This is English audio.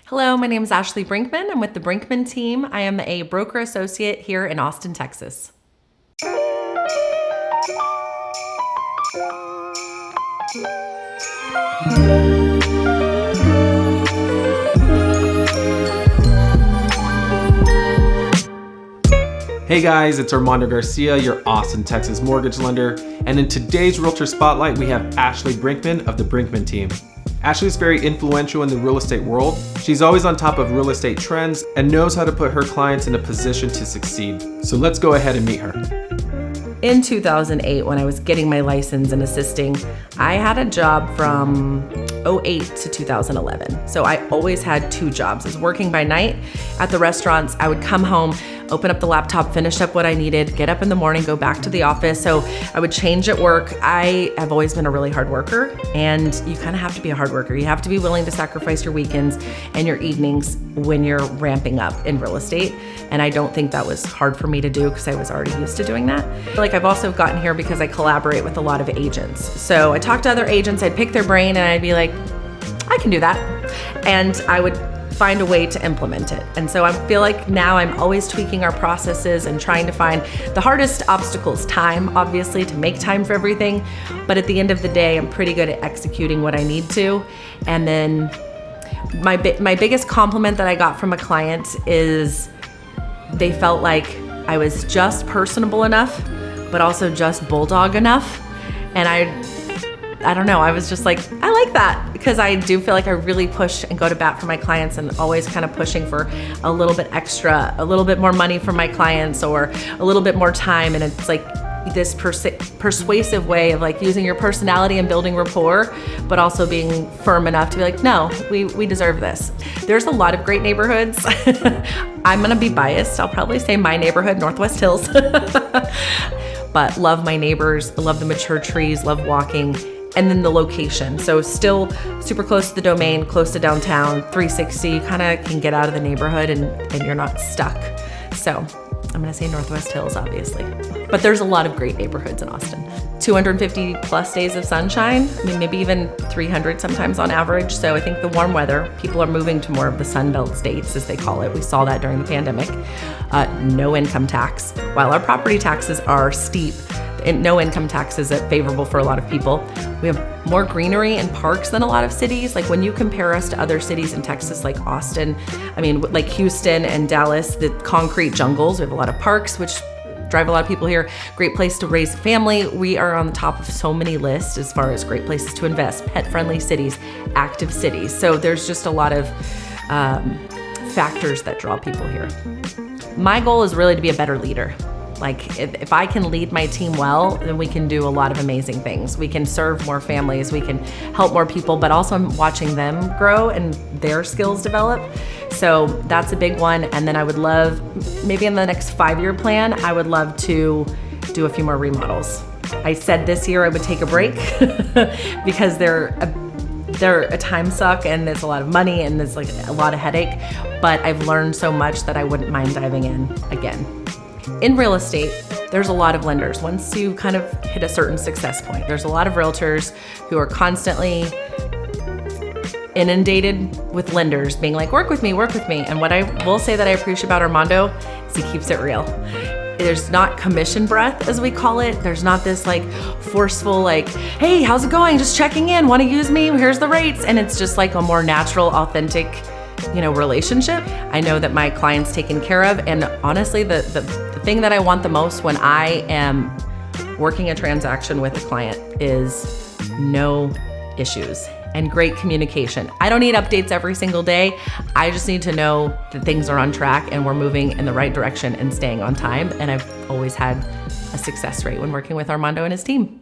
Hello, my name is Ashley Brinkman. I'm with the Brinkman Team. I am a broker associate here in Austin, Texas. Hey guys, it's Armando Garcia, your Austin, Texas mortgage lender. And in today's Realtor Spotlight, we have Ashley Brinkman of the Brinkman Team. Ashley's very influential in the real estate world. She's always on top of real estate trends and knows how to put her clients in a position to succeed. So let's go ahead and meet her. In 2008, when I was getting my license and assisting, I had a job from 2008 to 2011. So I always had two jobs. I was working by night at the restaurants. I would come home, open up the laptop, finish up what I needed, get up in the morning, go back to the office. So I would change at work. I have always been a really hard worker, and you kind of have to be a hard worker. You have to be willing to sacrifice your weekends and your evenings when you're ramping up in real estate. And I don't think that was hard for me to do because I was already used to doing that. Like, I've also gotten here because I collaborate with a lot of agents. So I talk to other agents, I'd pick their brain and I'd be like, I can do that. And I would find a way to implement it. And so I feel like now I'm always tweaking our processes and trying to find the hardest obstacles. Time, obviously, to make time for everything. But at the end of the day, I'm pretty good at executing what I need to. And then my biggest compliment that I got from a client is they felt like I was just personable enough, but also just bulldog enough. And I don't know, I was just like, I like that, because I do feel like I really push and go to bat for my clients and always kind of pushing for a little bit extra, a little bit more money for my clients or a little bit more time. And it's like this persuasive way of like using your personality and building rapport, but also being firm enough to be like, no, we deserve this. There's a lot of great neighborhoods. I'm gonna be biased. I'll probably say my neighborhood, Northwest Hills. But love my neighbors, love the mature trees, love walking. And then the location. So still super close to the domain, close to downtown, 360, you kind of can get out of the neighborhood and you're not stuck. So I'm gonna say Northwest Hills, obviously. But there's a lot of great neighborhoods in Austin. 250 plus days of sunshine, I mean, maybe even 300 sometimes on average. So I think the warm weather, people are moving to more of the Sun Belt states, as they call it. We saw that during the pandemic. No income tax. While our property taxes are steep, and no income tax is favorable for a lot of people. We have more greenery and parks than a lot of cities. Like, when you compare us to other cities in Texas, like Austin, I mean, like Houston and Dallas, the concrete jungles, we have a lot of parks, which drive a lot of people here. Great place to raise a family. We are on the top of so many lists as far as great places to invest, pet-friendly cities, active cities. So there's just a lot of factors that draw people here. My goal is really to be a better leader. Like, if I can lead my team well, then we can do a lot of amazing things. We can serve more families, we can help more people, but also I'm watching them grow and their skills develop. So that's a big one. And then I would love, maybe in the next 5-year plan, I would love to do a few more remodels. I said this year I would take a break because they're a time suck and there's a lot of money and there's like a lot of headache, but I've learned so much that I wouldn't mind diving in again. In real estate, there's a lot of lenders. Once you kind of hit a certain success point, there's a lot of realtors who are constantly inundated with lenders being like, work with me, work with me. And what I will say that I appreciate about Armando is he keeps it real. There's not commission breath, as we call it. There's not this like forceful, like, hey, how's it going? Just checking in, wanna use me? Here's the rates. And it's just like a more natural, authentic, relationship. I know that my client's taken care of. And honestly, the thing that I want the most when I am working a transaction with a client is no issues and great communication. I don't need updates every single day. I just need to know that things are on track and we're moving in the right direction and staying on time. And I've always had a success rate when working with Armando and his team.